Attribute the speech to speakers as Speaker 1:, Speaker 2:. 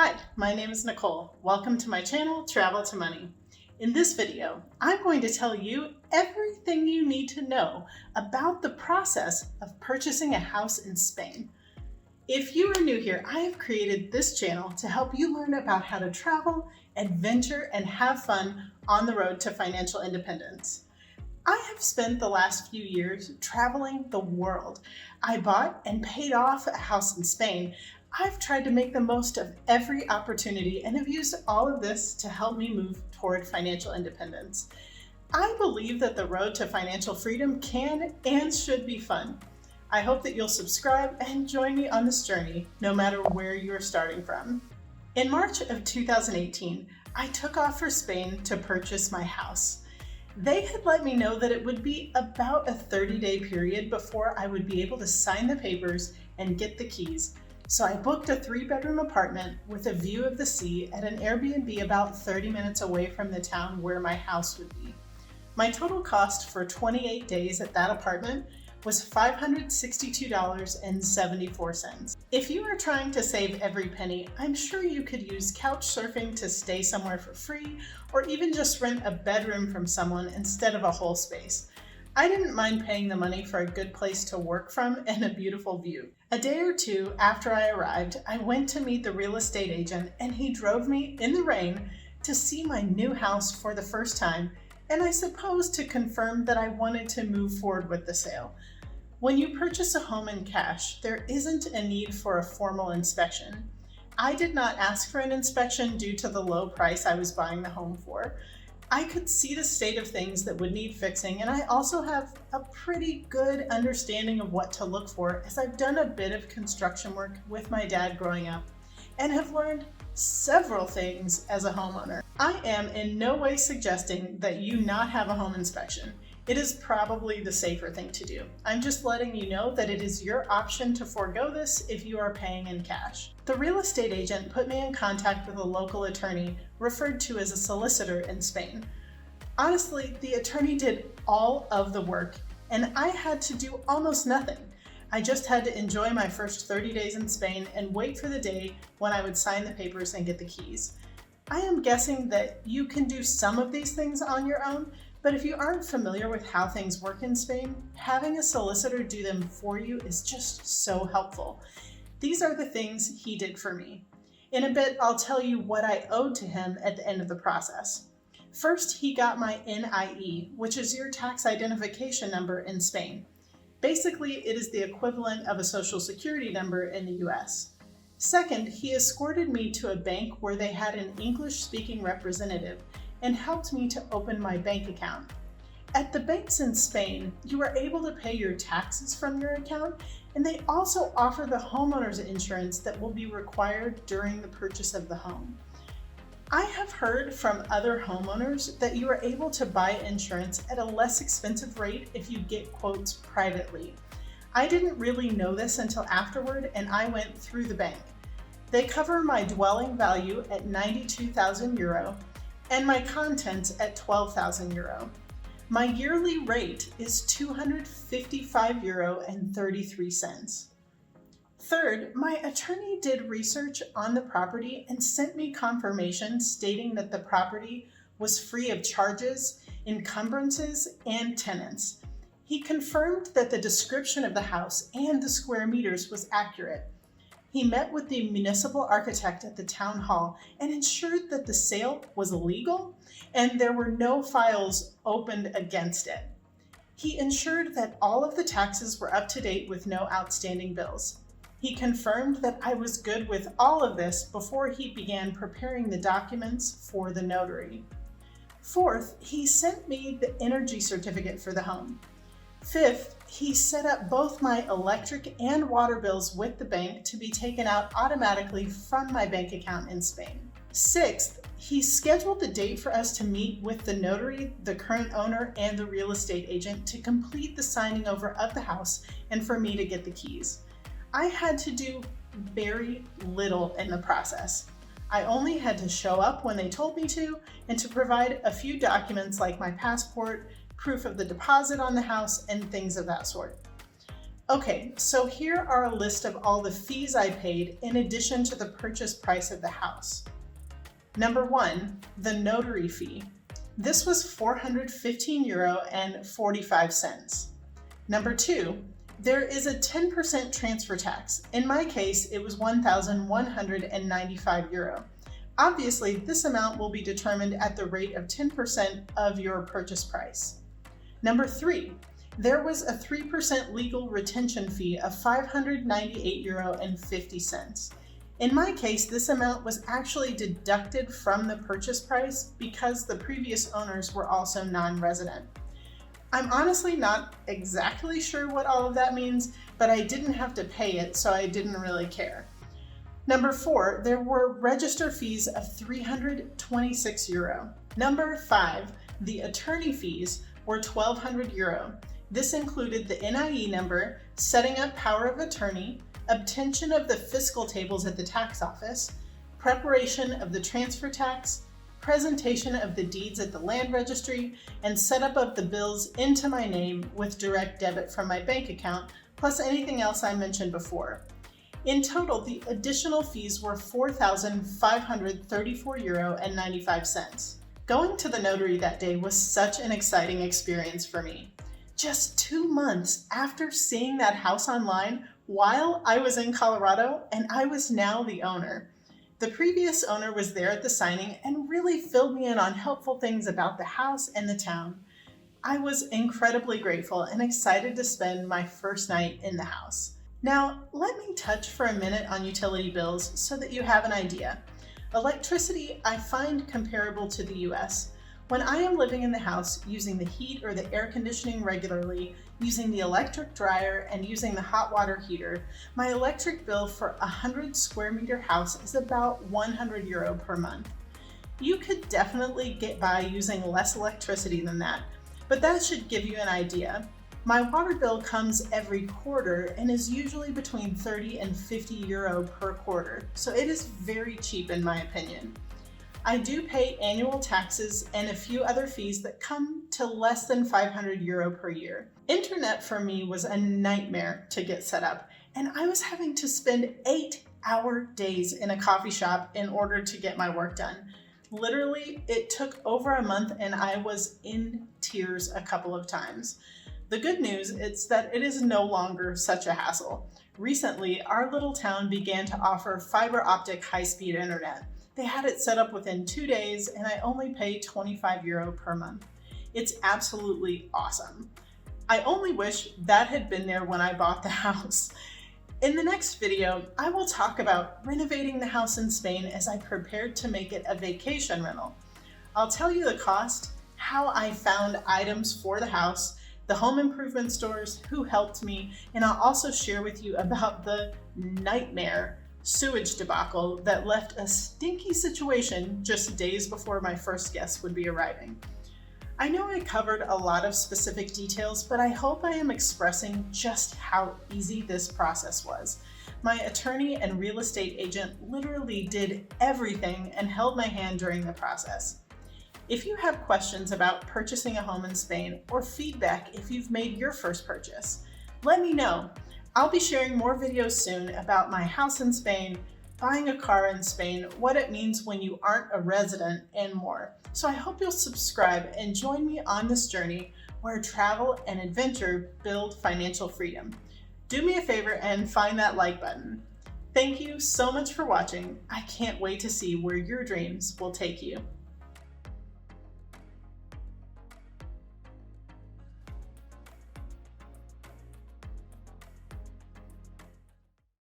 Speaker 1: Hi, my name is Nicole. Welcome to my channel, Travel to Money. In this video, I'm going to tell you everything you need to know about the process of purchasing a house in Spain. If you are new here, I have created this channel to help you learn about how to travel, adventure, and have fun on the road to financial independence. I have spent the last few years traveling the world. I bought and paid off a house in Spain. I've tried to make the most of every opportunity and have used all of this to help me move toward financial independence. I believe that the road to financial freedom can and should be fun. I hope that you'll subscribe and join me on this journey, no matter where you're starting from. In March of 2018, I took off for Spain to purchase my house. They had let me know that it would be about a 30-day period before I would be able to sign the papers and get the keys. So I booked a 3-bedroom apartment with a view of the sea at an Airbnb about 30 minutes away from the town where my house would be. My total cost for 28 days at that apartment was $562.74. If you are trying to save every penny, I'm sure you could use COUCHSURFING to stay somewhere for free, or even just rent a bedroom from someone instead of a whole space. I didn't mind paying the money for a good place to work from and a beautiful view. A day or two after I arrived, I went to meet the real estate agent and he drove me in the rain to see my new house for the first time, and I suppose to confirm that I wanted to move forward with the sale. When you purchase a home in cash, there isn't a need for a formal inspection. I did not ask for an inspection due to the low price I was buying the home for. I could see the state of things that would need fixing, and I also have a pretty good understanding of what to look for, as I've done a bit of construction work with my dad growing up and have learned several things as a homeowner. I am in no way suggesting that you not have a home inspection. It is probably the safer thing to do. I'm just letting you know that it is your option to forego this if you are paying in cash. The real estate agent put me in contact with a local attorney referred to as a solicitor in Spain. Honestly, the attorney did all of the work and I had to do almost nothing. I just had to enjoy my first 30 days in Spain and wait for the day when I would sign the papers and get the keys. I am guessing that you can do some of these things on your own, but if you aren't familiar with how things work in Spain, having a solicitor do them for you is just so helpful. These are the things he did for me. In a bit, I'll tell you what I owed to him at the end of the process. First, he got my NIE, which is your tax identification number in Spain. Basically, it is the equivalent of a social security number in the US. Second, he escorted me to a bank where they had an English-speaking representative and helped me to open my bank account. At the banks in Spain, you are able to pay your taxes from your account, and they also offer the homeowner's insurance that will be required during the purchase of the home. I have heard from other homeowners that you are able to buy insurance at a less expensive rate if you get quotes privately. I didn't really know this until afterward, and I went through the bank. They cover my dwelling value at 92,000 euro and my contents at 12,000 euro. My yearly rate is 255 euro and 33 cents. Third, my attorney did research on the property and sent me confirmation stating that the property was free of charges, encumbrances, and tenants. He confirmed that the description of the house and the square meters was accurate. He met with the municipal architect at the town hall and ensured that the sale was legal and there were no files opened against it. He ensured that all of the taxes were up to date with no outstanding bills. He confirmed that I was good with all of this before he began preparing the documents for the notary. Fourth, he sent me the energy certificate for the home. Fifth, he set up both my electric and water bills with the bank to be taken out automatically from my bank account in Spain. Sixth, he scheduled the date for us to meet with the notary, the current owner, and the real estate agent to complete the signing over of the house and for me to get the keys. I had to do very little in the process. I only had to show up when they told me to and to provide a few documents like my passport, proof of the deposit on the house, and things of that sort. Okay, so here are a list of all the fees I paid in addition to the purchase price of the house. Number 1, the notary fee. This was €415.45. Number 2, there is a 10% transfer tax. In my case, it was €1,195. Obviously, this amount will be determined at the rate of 10% of your purchase price. Number 3, there was a 3% legal retention fee of €598.50. In my case, this amount was actually deducted from the purchase price because the previous owners were also non-resident. I'm honestly not exactly sure what all of that means, but I didn't have to pay it, so I didn't really care. Number 4, there were register fees of €326. Number 5, the attorney fees were €1,200. This included the NIE number, setting up power of attorney, obtention of the fiscal tables at the tax office, preparation of the transfer tax, presentation of the deeds at the land registry, and setup of the bills into my name with direct debit from my bank account, plus anything else I mentioned before. In total, the additional fees were €4,534.95. Going to the notary that day was such an exciting experience for me. Just 2 months after seeing that house online while I was in Colorado, and I was now the owner. The previous owner was there at the signing and really filled me in on helpful things about the house and the town. I was incredibly grateful and excited to spend my first night in the house. Now, let me touch for a minute on utility bills so that you have an idea. Electricity I find comparable to the US. When I am living in the house using the heat or the air conditioning regularly, using the electric dryer, and using the hot water heater, my electric bill for a 100 square meter house is about €100 per month. You could definitely get by using less electricity than that, but that should give you an idea. My water bill comes every quarter and is usually between €30 and €50 per quarter, so it is very cheap in my opinion. I do pay annual taxes and a few other fees that come to less than €500 per year. Internet for me was a nightmare to get set up, and I was having to spend 8-hour days in a coffee shop in order to get my work done. Literally, it took over a month and I was in tears a couple of times. The good news is that it is no longer such a hassle. Recently, our little town began to offer fiber optic high-speed internet. They had it set up within 2 days and I only pay €25 per month. It's absolutely awesome. I only wish that had been there when I bought the house. In the next video, I will talk about renovating the house in Spain as I prepared to make it a vacation rental. I'll tell you the cost, how I found items for the house, the home improvement stores, who helped me, and I'll also share with you about the nightmare sewage debacle that left a stinky situation just days before my first guest would be arriving. I know I covered a lot of specific details, but I hope I am expressing just how easy this process was. My attorney and real estate agent literally did everything and held my hand during the process. If you have questions about purchasing a home in Spain or feedback if you've made your first purchase, let me know. I'll be sharing more videos soon about my house in Spain, buying a car in Spain, what it means when you aren't a resident, and more. So I hope you'll subscribe and join me on this journey where travel and adventure build financial freedom. Do me a favor and find that like button. Thank you so much for watching. I can't wait to see where your dreams will take you.